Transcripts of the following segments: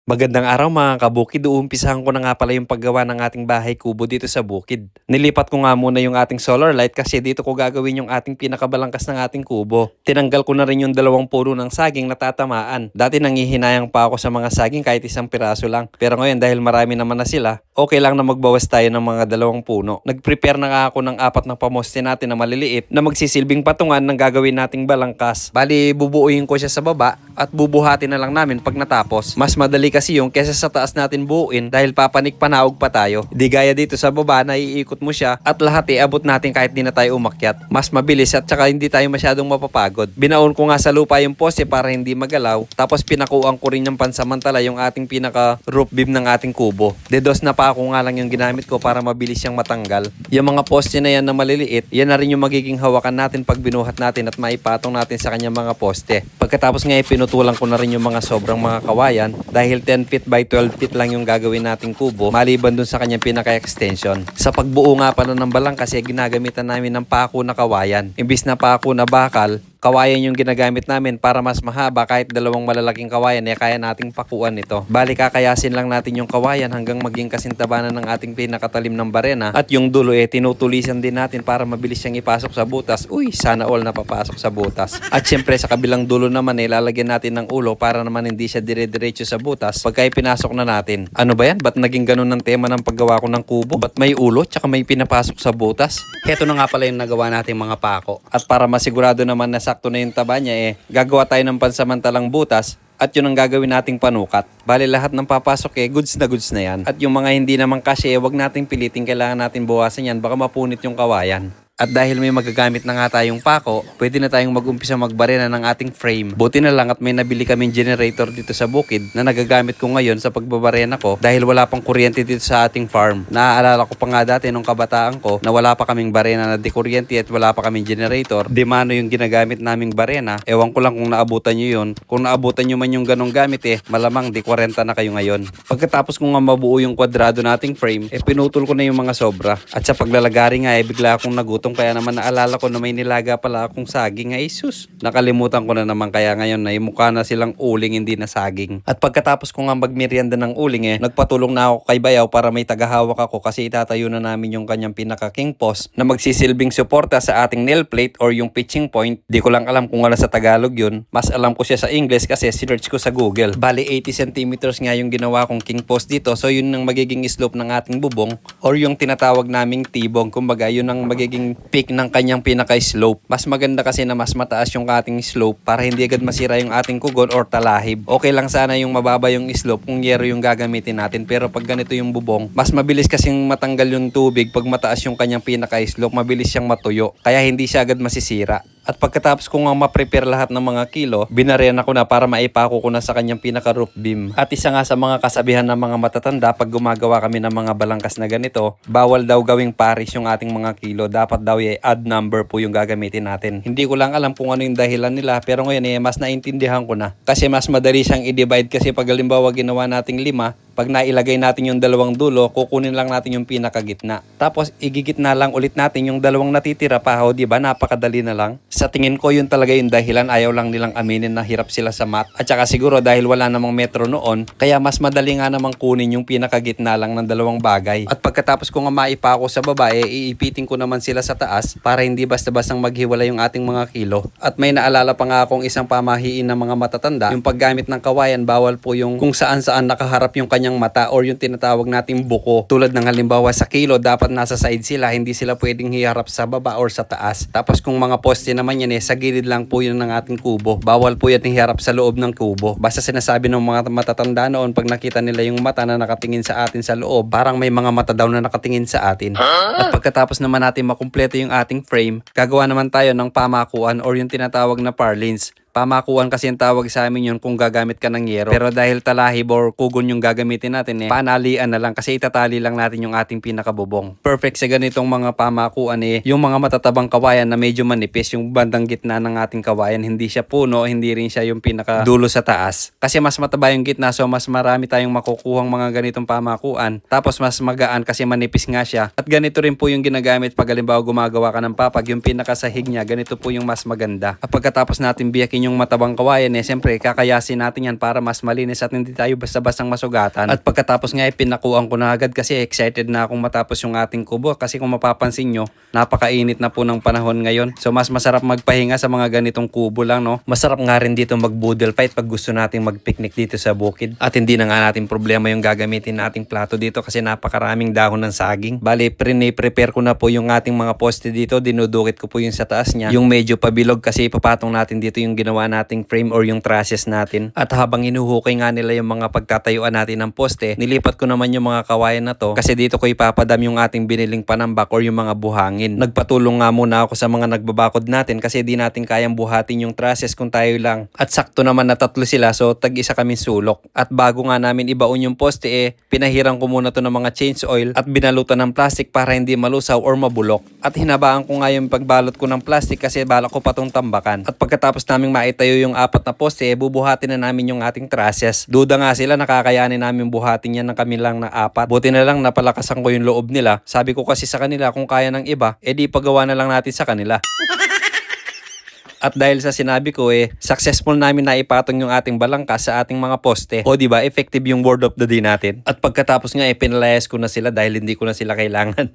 Magandang araw mga kabukid. Uumpisahan ko na nga pala yung paggawa ng ating bahay kubo dito sa bukid. Nilipat ko nga muna yung ating solar light kasi dito ko gagawin yung ating pinakabalangkas ng ating kubo. Tinanggal ko na rin yung dalawang puno ng saging na tatamaan. Dati nanghihinayang pa ako sa mga saging kahit isang piraso lang. Pero ngayon dahil marami naman na sila, okay lang na magbawas tayo ng mga dalawang puno. Nag-prepare na nga ako ng 4 na pamoste natin na maliliit na magsisilbing patungan ng gagawin nating balangkas. Bali, bubuuin ko siya sa baba at bubuhatin na lang namin pag natapos. Mas madali kasi yung kesa sa taas natin buuin dahil papanik-panaog pa tayo. Di gaya dito sa baba na iikot mo siya at lahat abot natin kahit di na tayo umakyat. Mas mabilis at saka hindi tayo masyadong mapapagod. Binaon ko nga sa lupa yung poste para hindi magalaw. Tapos pinakuan ko rin yung pansamantala yung ating pinaka roof beam ng ating kubo. Dedos na pa ako nga lang yung ginamit ko para mabilis siyang matanggal. Yung mga poste na yan na maliliit, yan na rin yung magiging hawakan natin pag binuhat natin at maipatong natin sa kanyang mga poste. Pagkatapos nga pinutulan ko na rin yung mga sobrang mga kawayan dahil 10 feet by 12 feet lang yung gagawin nating kubo maliban dun sa kanyang pinaka-extension. Sa pagbuo nga pala ng balang kasi ginagamitan namin ng pako na kawayan. Imbis na pako na bakal, kawayan yung ginagamit namin para mas mahaba kahit dalawang malalaking kawayan kaya nating pakuan ito. Bali kakayasin lang natin yung kawayan hanggang maging kasintabanan ng ating pinakatalim ng barena at yung dulo tinutulisan din natin para mabilis siyang ipasok sa butas. Uy, sana all napapasok sa butas. At syempre sa kabilang dulo naman lalagyan natin ng ulo para naman hindi siya dire-diretso sa butas pagka pinasok na natin. Ano ba yan? Ba't naging ganun ang tema ng paggawa ko ng kubo? Ba't may ulo tsaka may pinapasok sa butas? Heto na nga pala yung nagawa nating mga pako. At para masigurado naman na sakto na yung taba niya gagawa tayo ng pansamantalang butas at yun ang gagawin nating panukat. Bali lahat ng papasok goods na yan. At yung mga hindi naman kasi wag nating pilitin, kailangan natin bawasan yan, baka mapunit yung kawayan. At dahil may magagamit na nga tayong pako, pwede na tayong mag-umpisa magbarena ng ating frame. Buti na lang at may nabili kaming generator dito sa bukid na nagagamit ko ngayon sa pagbabarena ko dahil wala pang kuryente dito sa ating farm. Naaalala ko pa nga dati nung kabataan ko na wala pa kaming barena na di kuryente at wala pa kaming generator. Di mano yung ginagamit naming barena. Ewan ko lang kung naabutan nyo yun. Kung naabutan nyo man yung ganong gamit malamang di 40 na kayo ngayon. Pagkatapos kung nga mabuo yung kwadrado nating frame, pinutol ko na yung mga sobra. At sa paglalagari nga bigla akong nagutom kaya naman naalala ko na may nilaga pala akong saging. Sus, nakalimutan ko na naman kaya ngayon na mukha na silang uling hindi na saging. At pagkatapos ko nga magmerienda ng uling nagpatulong na ako kay Bayaw para may tagahawak ako kasi itatayo na namin yung kanyang pinaka king post na magsisilbing suporta sa ating nail plate or yung pitching point. Di ko lang alam kung wala sa Tagalog yun. Mas alam ko siya sa English kasi sinearch ko sa Google. Bali 80 centimeters nga yung ginawa kong king post dito. So yun ang magiging slope ng ating bubong or yung tinatawag naming tibong. Kumbaga yun ang magiging peak ng kanyang pinaka-slope. Mas maganda kasi na mas mataas yung ating slope para hindi agad masira yung ating kugon or talahib. Okay lang sana yung mababa yung slope kung yero yung gagamitin natin, pero pag ganito yung bubong, mas mabilis kasing matanggal yung tubig pag mataas yung kanyang pinaka-slope, mabilis siyang matuyo. Kaya hindi siya agad masisira. At pagkatapos ko nga ma-prepare lahat ng mga kilo, binarena ko na para maipako ko na sa kanyang pinaka-roof beam. At isa nga sa mga kasabihan ng mga matatanda pag gumagawa kami ng mga balangkas na ganito, bawal daw gawing pares yung ating mga kilo. Dapat daw odd number po yung gagamitin natin. Hindi ko lang alam kung ano yung dahilan nila, pero ngayon mas naintindihan ko na. Kasi mas madali siyang i-divide kasi pag halimbawa ginawa nating 5, pag nailagay natin yung dalawang dulo, kukunin lang natin yung pinakagitna. Tapos igigitna lang ulit natin yung dalawang natitira pa. Di ba? Napakadali na lang. Sa tingin ko yun talaga yung dahilan. Ayaw lang nilang aminin na hirap sila sa math. At saka siguro dahil wala namang metro noon, kaya mas madali nga namang kunin yung pinakagitna lang ng dalawang bagay. At pagkatapos ko nga maipako sa baba, iipitin ko naman sila sa taas para hindi basta-bastang maghiwala yung ating mga kilo. At may naalala pa nga akong isang pamahiin ng mga matatanda. Yung paggamit ng kawayan, bawal po yung kung saan-saan nakaharap yung kanyang mata or yung tinatawag nating buko. Tulad ng halimbawa sa kilo, dapat nasa side sila, hindi sila pwedeng hiharap sa baba or sa taas. Tapos kung mga poste naman yan sa gilid lang po yun ng ating kubo. Bawal po yan hiharap sa loob ng kubo. Basta sinasabi ng mga matatanda noon pag nakita nila yung mata na nakatingin sa atin sa loob, parang may mga mata daw na nakatingin sa atin. At pagkatapos naman natin makumpleto yung ating frame, gagawa naman tayo ng pamakuan or yung tinatawag na purlins. Pamakuan kasi ang tawag sa amin yun kung gagamit ka ng yero. Pero dahil talahib or kugon yung gagamitin natin panalian na lang kasi itatali lang natin yung ating pinakabubong. Perfect sa ganitong mga pamakuan yung mga matatabang kawayan na medyo manipis, yung bandang gitna ng ating kawayan. Hindi siya puno, hindi rin siya yung pinakadulo sa taas. Kasi mas mataba yung gitna so mas marami tayong makukuhang mga ganitong pamakuan. Tapos mas magaan kasi manipis nga siya. At ganito rin po yung ginagamit pag halimbawa gumagawa ka ng papag, yung pinakasahig niya, ganito po yung mas maganda. At pagkatapos natin biyakin natin yung matabang kawayan siyempre kakayasin natin yan para mas malinis at hindi tayo basta-bastang masugatan. At pagkatapos nga pinakuan ko na agad kasi excited na akong matapos yung ating kubo kasi kung mapapansin nyo, napakainit na po ng panahon ngayon. So mas masarap magpahinga sa mga ganitong kubo lang, no? Masarap nga rin dito mag-boodle fight pag gusto nating mag-picnic dito sa bukid. At hindi na nga natin problema yung gagamitin nating plato dito kasi napakaraming dahon ng saging. Bali, prepare ko na po yung ating mga poste dito. Dinudukit ko po yung sa taas niya. Yung medyo pabilog kasi ipapatong natin dito yung ginawa nating frame or yung trusses natin. At habang inuhukay nga nila yung mga pagtatayuan natin ng poste, nilipat ko naman yung mga kawayan na to kasi dito ko ipapadam yung ating biniling panambak or yung mga buhangin. Nagpatulong nga muna ako sa mga nagbabakod natin kasi di natin kayang buhatin yung trusses kung tayo lang. At sakto naman na tatlo sila so tag-isa kaming sulok. At bago nga namin ibaon yung poste pinahiran ko muna to ng mga change oil at binalutan ng plastic para hindi malusaw or mabulok. At hinabaan ko nga yung pagbalot ko ng plastic kasi balak ko pa tong tambakan. At pagkatapos naming maitayo yung apat na poste, bubuhatin na namin yung ating trusses. Duda nga sila nakakayanin namin buhatin yan ng kami lang na apat. Buti na lang napalakasan ko yung loob nila. Sabi ko kasi sa kanila kung kaya ng iba, di pagawa na lang natin sa kanila. At dahil sa sinabi ko successful namin na ipatong yung ating balangkas sa ating mga poste. O di ba effective yung word of the day natin. At pagkatapos nga pinalayas ko na sila dahil hindi ko na sila kailangan.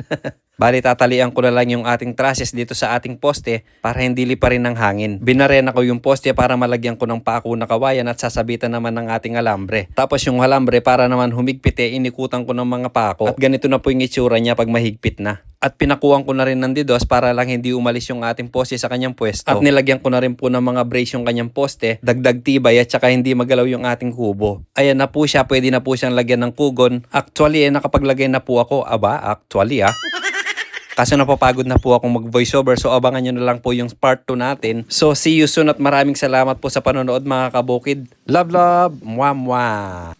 Bali tatalian ko na lang yung ating trusses dito sa ating poste para hindi liparin ng hangin. Binarena ko yung poste para malagyan ko ng pako na kawayan at sasabitan naman ng ating alambre. Tapos yung alambre para naman humigpit inikutan ko ng mga pako. At ganito na po yung itsura niya pag mahigpit na. At pinakuhan ko na rin ng didos para lang hindi umalis yung ating poste sa kanyang pwesto. At nilagyan ko na rin po ng mga brace yung kanyang poste, dagdag tibay at saka hindi magalaw yung ating kubo. Ayan na po siya, pwede na po siyang lagyan ng kugon. Actually nakapaglagay na po ako. Actually Kaso napapagod na po akong mag-voiceover so abangan nyo na lang po yung part 2 natin. So see you soon at maraming salamat po sa panonood mga kabukid. Love, love, mwah, mwah.